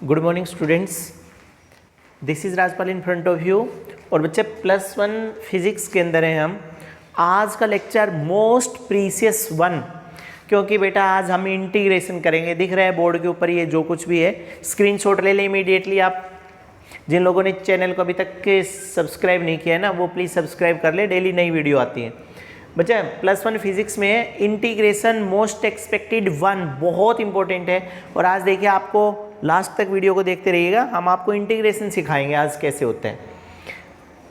Good morning students, this is Rajpal in front of you. और बच्चे +1 physics के अंदर हैं हम। आज का लेक्चर मोस्ट प्रीसियस वन, क्योंकि बेटा आज हम इंटीग्रेशन करेंगे। दिख रहा है बोर्ड के ऊपर ये जो कुछ भी है, स्क्रीनशॉट ले लें इमीडिएटली आप। जिन लोगों ने चैनल को अभी तक के सब्सक्राइब नहीं किया है ना, वो प्लीज़ सब्सक्राइब कर ले, डेली नई वीडियो आती है। बच्चा +1 फिजिक्स में इंटीग्रेशन मोस्ट एक्सपेक्टेड वन बहुत इंपॉर्टेंट है। और आज देखिए, आपको लास्ट तक वीडियो को देखते रहिएगा, हम आपको इंटीग्रेशन सिखाएंगे आज कैसे होते हैं।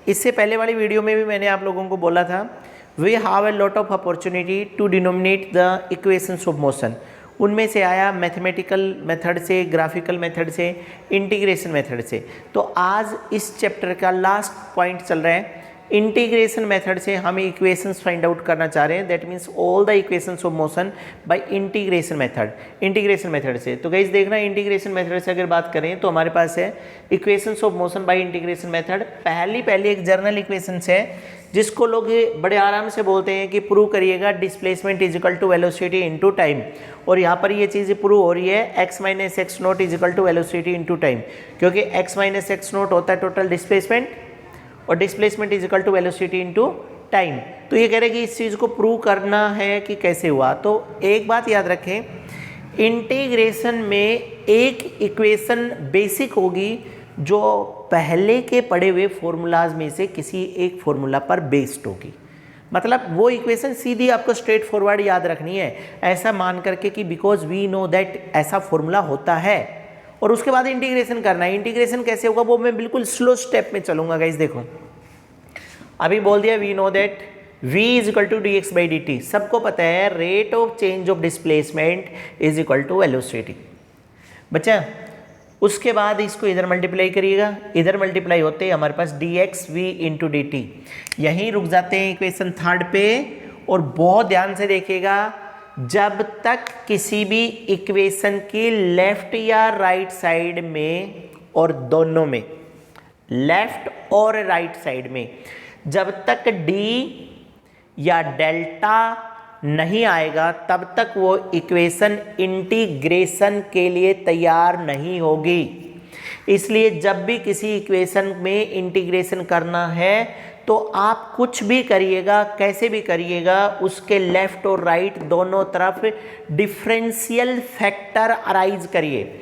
इससे पहले वाली वीडियो में भी मैंने आप लोगों को बोला था, we have a lot of opportunity to denominate the equations of motion. उनमें से आया मैथमेटिकल मेथड से, ग्राफिकल मेथड से, इंटीग्रेशन मेथड से। तो आज इस चैप्टर का लास्ट पॉइंट चल रहा है, इंटीग्रेशन मेथड से हम इक्वेशंस फाइंड आउट करना चाह रहे हैं। That means all the equations of motion bye integration method. Integration method से तो गाइस देखना, इंटीग्रेशन मेथड से अगर बात करें तो हमारे पास है equations of motion bye integration method. पहली एक जर्नल इक्वेशंस है जिसको लोग बड़े आराम से बोलते हैं कि प्रूव करिएगा displacement is equal to velocity into time. और यहाँ पर ये चीज़ प्रूव हो रही है x minus x note is equal to velocity into time, क्योंकि x माइनस एक्स नोट होता है टोटल डिस्प्लेसमेंट और displacement is equal to velocity into time. तो ये कह रहे हैं कि इस चीज़ को प्रूव करना है कि कैसे हुआ। तो एक बात याद रखें, इंटीग्रेशन में एक इक्वेशन बेसिक होगी जो पहले के पढ़े हुए फॉर्मूलाज में से किसी एक फॉर्मूला पर बेस्ड होगी। मतलब वो इक्वेशन सीधी आपको स्ट्रेट फॉरवर्ड याद रखनी है, ऐसा मान करके कि बिकॉज वी नो दैट ऐसा फॉर्मूला होता है। और उसके बाद इंटीग्रेशन करना है। इंटीग्रेशन कैसे होगा वो मैं बिल्कुल स्लो स्टेप में चलूंगा गाइस। देखो, अभी बोल दिया we know that v is equal to d x by D t. सबको पता है rate of change of displacement is equal to velocity. बच्चा उसके बाद इसको इधर मल्टीप्लाई करिएगा, इधर मल्टीप्लाई होते हैं हमारे पास D X V into D T. यहीं रुक जाते हैं इक्वेशन थर्ड पे। और बहुत ध्यान से देखिएगा, जब तक किसी भी इक्वेशन की लेफ्ट या राइट साइड में, और दोनों में, लेफ्ट और राइट साइड में, जब तक डी या डेल्टा नहीं आएगा तब तक वो इक्वेशन इंटीग्रेशन के लिए तैयार नहीं होगी। इसलिए जब भी किसी इक्वेशन में इंटीग्रेशन करना है तो आप कुछ भी करिएगा, कैसे भी करिएगा, उसके लेफ्ट और राइट दोनों तरफ डिफरेंशियल फैक्टर अराइज करिए।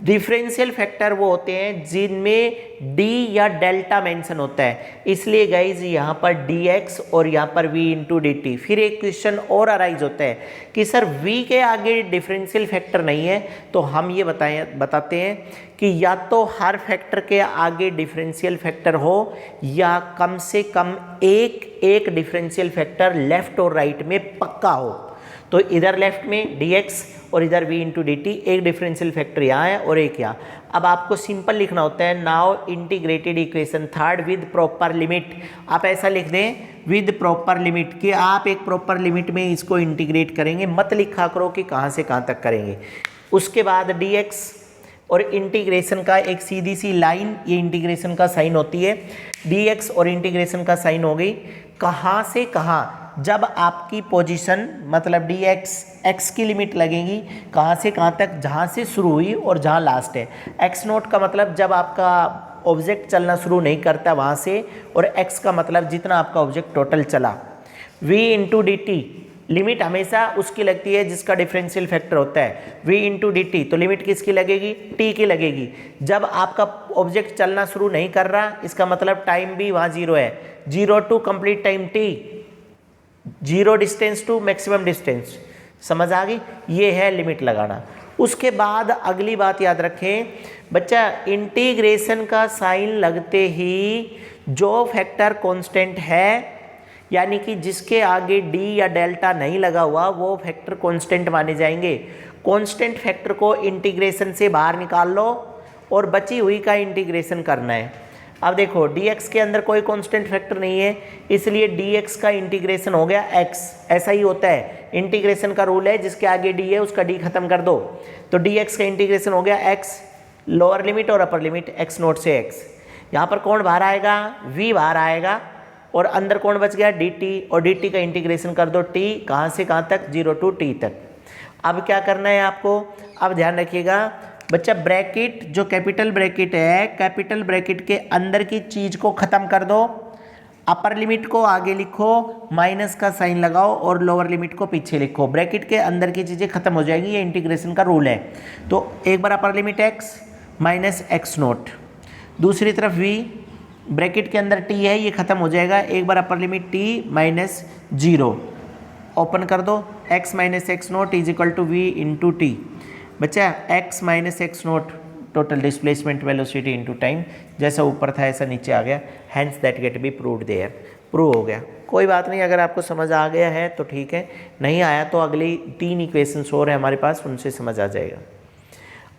डिफरेंशियल फैक्टर वो होते हैं जिनमें डी या डेल्टा मेंशन होता है। इसलिए गाइज यहाँ पर dx और यहाँ पर v इंटू डी टी। फिर एक क्वेश्चन और अराइज होता है कि सर v के आगे डिफरेंशियल फैक्टर नहीं है, तो हम ये बताते हैं कि या तो हर फैक्टर के आगे डिफरेंशियल फैक्टर हो या कम से कम एक डिफरेंशियल फैक्टर लेफ्ट और राइट में पक्का हो। तो इधर लेफ्ट में dx और इधर v इंटू डी टी, एक डिफरेंशियल फैक्टर यहाँ है और एक यहाँ। अब आपको सिंपल लिखना होता है, now integrated equation third with proper limit. आप ऐसा लिख दें विद प्रॉपर लिमिट, कि आप एक प्रॉपर लिमिट में इसको इंटीग्रेट करेंगे। मत लिखा करो कि कहाँ से कहाँ तक करेंगे। उसके बाद dx और इंटीग्रेशन का एक सीधी सी लाइन, ये इंटीग्रेशन का साइन होती है। dx और इंटीग्रेशन का साइन हो गई कहाँ से कहाँ, जब आपकी पोजीशन मतलब dx x की लिमिट लगेगी कहाँ से कहाँ तक, जहाँ से शुरू हुई और जहाँ लास्ट है। x नोट का मतलब जब आपका ऑब्जेक्ट चलना शुरू नहीं करता वहाँ से, और x का मतलब जितना आपका ऑब्जेक्ट टोटल चला। v into D T, limit हमेशा उसकी लगती है जिसका डिफरेंशियल फैक्टर होता है। v इंटू डी टी, तो लिमिट किसकी लगेगी, t की लगेगी। जब आपका ऑब्जेक्ट चलना शुरू नहीं कर रहा, इसका मतलब टाइम भी वहाँ जीरो है। 0 to complete time t, 0 distance to maximum distance. समझ आ गई? ये है लिमिट लगाना। उसके बाद अगली बात याद रखें बच्चा, इंटीग्रेशन का साइन लगते ही जो फैक्टर कांस्टेंट है, यानी कि जिसके आगे डी या डेल्टा नहीं लगा हुआ, वो फैक्टर कांस्टेंट माने जाएंगे। कांस्टेंट फैक्टर को इंटीग्रेशन से बाहर निकाल लो और बची हुई का इंटीग्रेशन करना है। अब देखो, dx के अंदर कोई कांस्टेंट फैक्टर नहीं है, इसलिए dx का इंटीग्रेशन हो गया x। ऐसा ही होता है, इंटीग्रेशन का रूल है, जिसके आगे d है उसका d खत्म कर दो। तो dx का इंटीग्रेशन हो गया x, लोअर लिमिट और अपर लिमिट x नोट से x। यहाँ पर कौन बाहर आएगा, v बाहर आएगा, और अंदर कौन बच गया, dt, और dt का इंटीग्रेशन कर दो t कहाँ से कहाँ तक, 0 टू t तक। अब क्या करना है आपको, अब ध्यान रखिएगा, बच्चा ब्रैकेट जो कैपिटल ब्रैकेट है, कैपिटल ब्रैकेट के अंदर की चीज को खत्म कर दो, अपर लिमिट को आगे लिखो, माइनस का साइन लगाओ और लोअर लिमिट को पीछे लिखो। ब्रैकेट के अंदर की चीजें खत्म हो जाएंगी, ये इंटीग्रेशन का रूल है। तो एक बार upper limit x minus x not, दूसरी तरफ v, ब्रैकेट के अंदर t है, ये खत्म हो जाएगा। एक बार upper limit t minus 0, open कर दो, x minus x note is equal to we into T. बच्चा x minus x not total displacement velocity into time, जैसा ऊपर था ऐसा नीचे आ गया, hence that get be proved there, prove हो गया। कोई बात नहीं, अगर आपको समझ आ गया है तो ठीक है, नहीं आया तो अगली 3 इक्वेशंस और है हमारे पास, उनसे समझ आ जाएगा।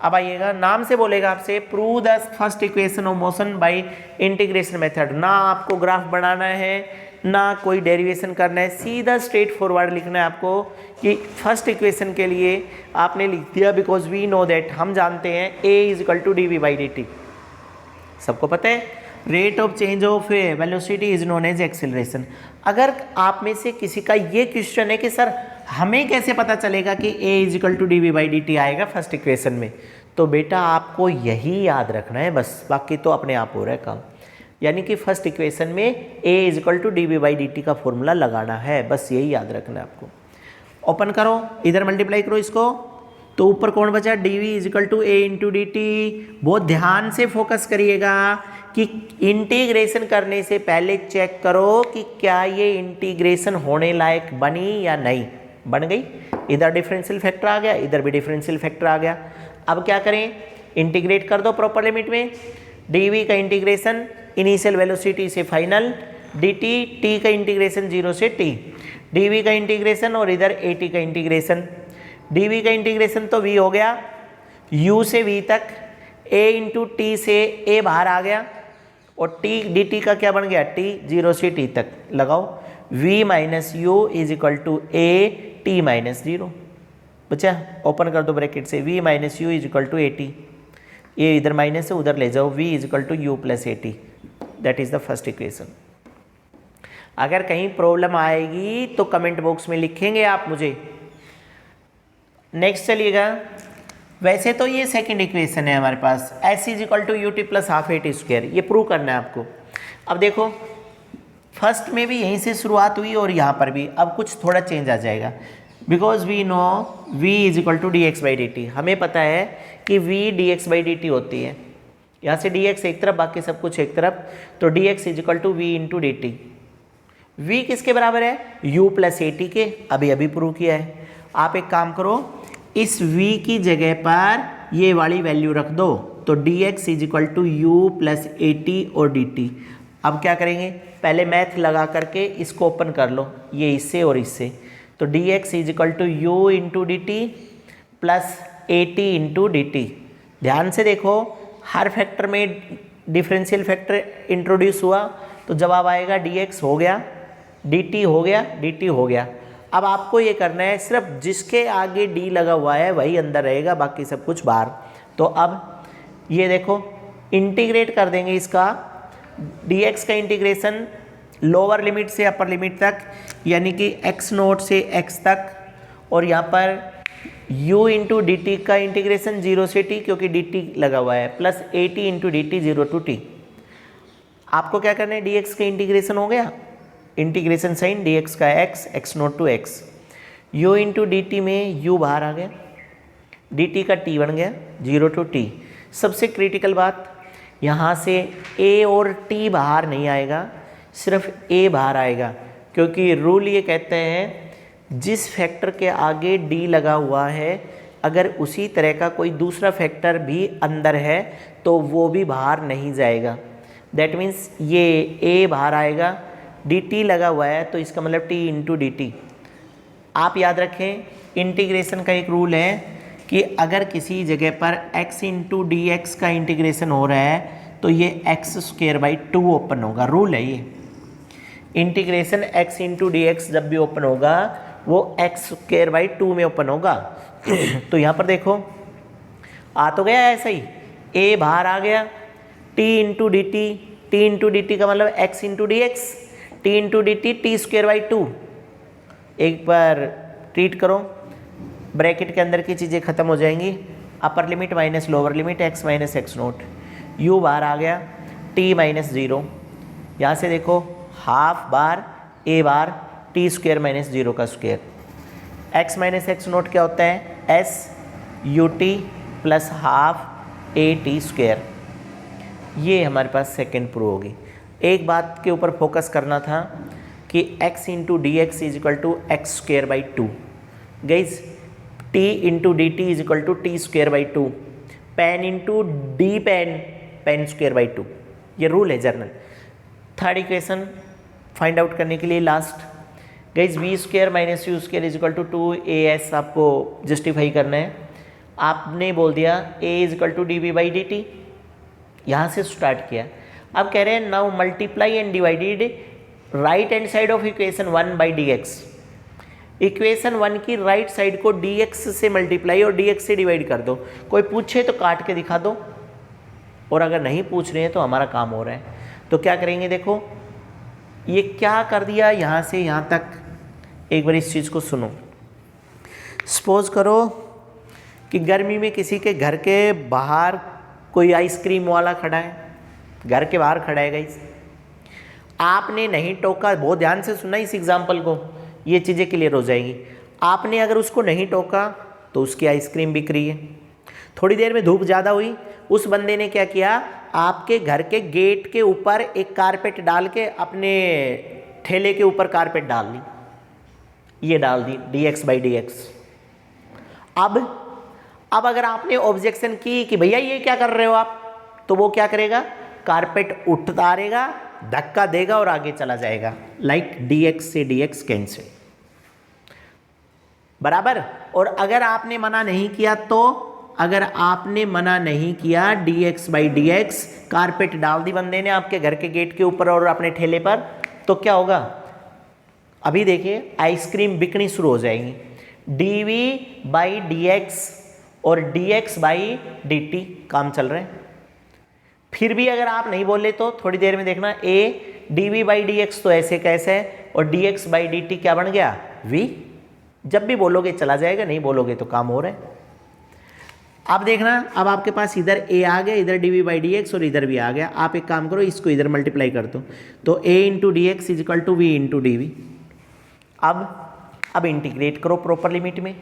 अब आइएगा, नाम से बोलेगा आपसे prove the first equation of motion bye integration method. ना आपको ग्राफ बनाना है, ना कोई डेरिवेशन करना है, सीधा स्ट्रेट फॉरवर्ड लिखना है आपको कि फर्स्ट इक्वेशन के लिए आपने लिख दिया, बिकॉज वी नो दैट, हम जानते हैं a is equal to d we by D t, सबको पता है। Rate of change of velocity is known as acceleration. अगर आप में से किसी का ये क्वेश्चन है कि सर हमें कैसे पता चलेगा कि a is equal to d we by D t आएगा फर्स्ट इक्वेशन में, तो बेटा आपको यही याद रखना है बस, बाकी तो अपने आप हो रहा है काम। यानी कि फर्स्ट इक्वेशन में a is equal to d we by D t का फॉर्मूला लगाना है, बस यही याद रखना है आपको। ओपन करो, इधर मल्टीप्लाई करो इसको, तो ऊपर कौन बचा, d v is equal to a into D t. बहुत ध्यान से फोकस करिएगा कि इंटीग्रेशन करने से पहले चेक करो कि क्या ये इंटीग्रेशन होने लायक बनी या नहीं। बन गई, इधर डिफरेंशियल फैक्टर आ गया, इधर भी डिफरेंशियल फैक्टर आ गया। अब क्या करें, इंटीग्रेट कर दो प्रॉपर लिमिट में। डी वी का इंटीग्रेशन इनिशियल वेलोसिटी से फाइनल, डी टी, टी का इंटीग्रेशन 0 से t, डी वी का इंटीग्रेशन और इधर ए टी का इंटीग्रेशन। डी वी का इंटीग्रेशन तो v हो गया, u से v तक, a इंटू टी से a बाहर आ गया, और t डी टी का क्या बन गया, t 0 से t तक लगाओ, v minus u is equal to a t minus 0। बच्चा ओपन कर दो ब्रैकेट से, v minus u is equal to a t, ये इधर माइनस से उधर ले जाओ, v is equal to u plus a t, that is the first equation. अगर कहीं प्रॉब्लम आएगी तो कमेंट बॉक्स में लिखेंगे आप मुझे। नेक्स्ट चलिएगा, वैसे तो ये सेकंड इक्वेशन है हमारे पास, s is equal to u t plus half a t square, ये प्रूव करना है आपको। अब देखो फर्स्ट में भी यहीं से शुरुआत हुई और यहाँ पर भी, अब कुछ थोड़ा चेंज आ जाएगा, because we know v is equal to d x by D t. हमें पता है कि v d x by D t होती है, यहाँ से dx एक तरफ बाकी सब कुछ एक तरफ, तो dx is equal to we into D t. V किसके बराबर है, u प्लस ए टी के, अभी अभी प्रूव किया है। आप एक काम करो, इस v की जगह पर ये वाली वैल्यू रख दो, तो dx is equal to u plus a t और डी टी। अब क्या करेंगे, पहले मैथ लगा करके इसको ओपन कर लो, ये इससे और इससे, तो dx is equal to u into D t plus a t into D t. ध्यान से देखो, हर फैक्टर में डिफरेंशियल फैक्टर इंट्रोड्यूस हुआ तो जवाब आएगा dx हो गया, dt हो गया, dt हो गया। अब आपको ये करना है, सिर्फ जिसके आगे d लगा हुआ है वही अंदर रहेगा, बाकी सब कुछ बाहर। तो अब ये देखो इंटीग्रेट कर देंगे इसका, dx का इंटीग्रेशन लोअर लिमिट से अपर लिमिट तक, यानी कि x नोट से x तक, और यहाँ पर u इंटू डी टी का इंटीग्रेशन 0 से t, क्योंकि dt लगा हुआ है, plus a t into D t 0 to t। आपको क्या करना है, dx का इंटीग्रेशन हो गया, इंटीग्रेशन साइन dx का x, x naught to x, u into D t में u बाहर आ गया, dt का t बन गया 0 टू t। सबसे क्रिटिकल बात, यहाँ से a और t बाहर नहीं आएगा, सिर्फ a बाहर आएगा, क्योंकि रूल ये कहते हैं जिस फैक्टर के आगे d लगा हुआ है, अगर उसी तरह का कोई दूसरा फैक्टर भी अंदर है तो वो भी बाहर नहीं जाएगा। दैट मीन्स ये a बाहर आएगा, dt लगा हुआ है तो इसका मतलब t इंटू डी टी। आप याद रखें, इंटीग्रेशन का एक रूल है कि अगर किसी जगह पर x इंटू डी एक्स का इंटीग्रेशन हो रहा है तो ये एक्स स्क्वेयर बाई 2 ओपन होगा, रूल है ये। Integration x into D x जब भी ओपन होगा वो एक्स स्क्वेयर बाई 2 में ओपन होगा। तो यहाँ पर देखो आ तो गया ऐसा ही, a बाहर आ गया, t into D t, T into D t का मतलब x into D x, T into D t t square by 2। एक बार ट्रीट करो, ब्रैकेट के अंदर की चीज़ें खत्म हो जाएंगी, अपर limit minus lower limit x minus x note, u बार आ गया t माइनस 0, यहाँ से देखो half bar a bar T square minus 0 का square, x minus x note क्या होता है s u t plus half a t square. ये हमारे पास सेकेंड प्रूव होगी। एक बात के ऊपर फोकस करना था कि x into D x is equal to x square by 2, guys t into D t is equal to t square by 2, pen into d pen pen square by 2, ये rule है general. Third equation find out करने के लिए last, guys v square minus you square is equal to 2as आपको justify करना है। आपने बोल दिया a is equal to d we by D T, यहाँ से स्टार्ट किया। अब कह रहे हैं now multiply and divided right hand side of equation 1 by D x. Equation 1 की राइट साइड को डी एक्स से मल्टीप्लाई और डी एक्स से डिवाइड कर दो। कोई पूछे तो काट के दिखा दो, और अगर नहीं पूछ रहे हैं तो हमारा काम हो रहा है। तो क्या करेंगे, देखो ये क्या कर दिया यहाँ से यहाँ तक, एक बार इस चीज़ को सुनो। सपोज करो कि गर्मी में किसी के घर के बाहर कोई आइसक्रीम वाला खड़ा है, घर के बाहर खड़ा है गाइस, आपने नहीं टोका, बहुत ध्यान से सुना इस एग्जाम्पल को, ये चीज़ें क्लियर हो जाएगी। आपने अगर उसको नहीं टोका तो उसकी आइसक्रीम बिक रही है। थोड़ी देर में धूप ज़्यादा हुई, उस बंदे ने क्या किया, आपके घर के गेट के ऊपर एक कारपेट डाल के अपने ठेले के ऊपर कारपेट डाल ली, ये डाल दी D x by D X. अब अगर आपने ऑब्जेक्शन की कि भैया ये क्या कर रहे हो आप, तो वो क्या करेगा, कारपेट उतारेगा, धक्का देगा और आगे चला जाएगा, लाइक डी एक्स से डी एक्स कैंसिल, बराबर। और अगर आपने मना नहीं किया तो, अगर आपने मना नहीं किया D x by D x, carpet डाल दी बंदे ने आपके घर के गेट के ऊपर और अपने ठेले पर, तो क्या होगा, अभी देखिए आइसक्रीम बिकनी शुरू हो जाएगी। D we by D x और D x by D T काम चल रहे हैं। फिर भी अगर आप नहीं बोले तो थोड़ी देर में देखना, a d we by D x तो ऐसे कैसे है, और D x by D t क्या बन गया, वी। जब भी बोलोगे चला जाएगा, नहीं बोलोगे तो काम हो रहा है। अब देखना, अब आपके पास इधर ए आ गया, इधर d we by D x और इधर भी आ गया। आप एक काम करो, इसको इधर मल्टीप्लाई कर दो, तो A into D x is equal to we into D V. अब इंटीग्रेट करो प्रॉपर लिमिट में,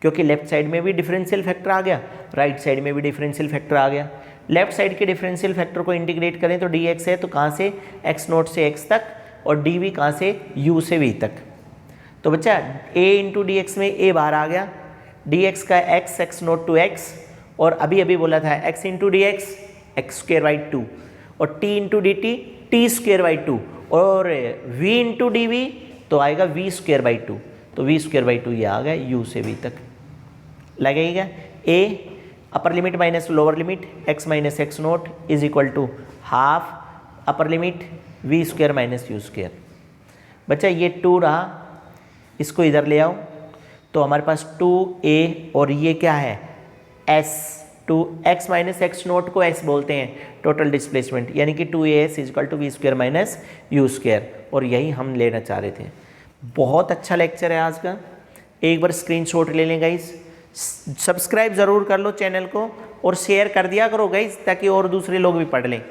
क्योंकि लेफ्ट साइड में भी डिफरेंशियल फैक्टर आ गया, राइट साइड में भी डिफरेंशियल फैक्टर आ गया। लेफ्ट साइड के डिफरेंशियल फैक्टर को इंटीग्रेट करें तो डी एक्स है, तो कहाँ से एक्स नोट से एक्स तक, और डी वी कहाँ से यू से वी तक। तो बच्चा ए इंटू डी एक्स में ए बाहर आ गया, डी एक्स का x x naught to x, और अभी अभी बोला था x into D x x square by 2, और t into D t t square by 2, और वी इंटू डी वी तो आएगा वी स्क्वेयर बाई 2, तो वी स्क्वेयर बाई 2 ये आ गया यू से वी तक। लगेगा A upper limit minus lower limit X minus x note is equal to half upper limit V square minus you square. बच्चा ये 2 रहा, इसको इधर ले आओ, तो हमारे पास 2a और ये क्या है s, 2x minus x naught को s बोलते हैं, टोटल डिस्प्लेसमेंट, यानी कि 2as is equal to v square minus you square, और यही हम लेना चाह रहे थे। बहुत अच्छा लेक्चर है आज का, एक बार स्क्रीनशॉट ले लें गाइस, सब्सक्राइब ज़रूर कर लो चैनल को और शेयर कर दिया करो गाइस, ताकि और दूसरे लोग भी पढ़ लें।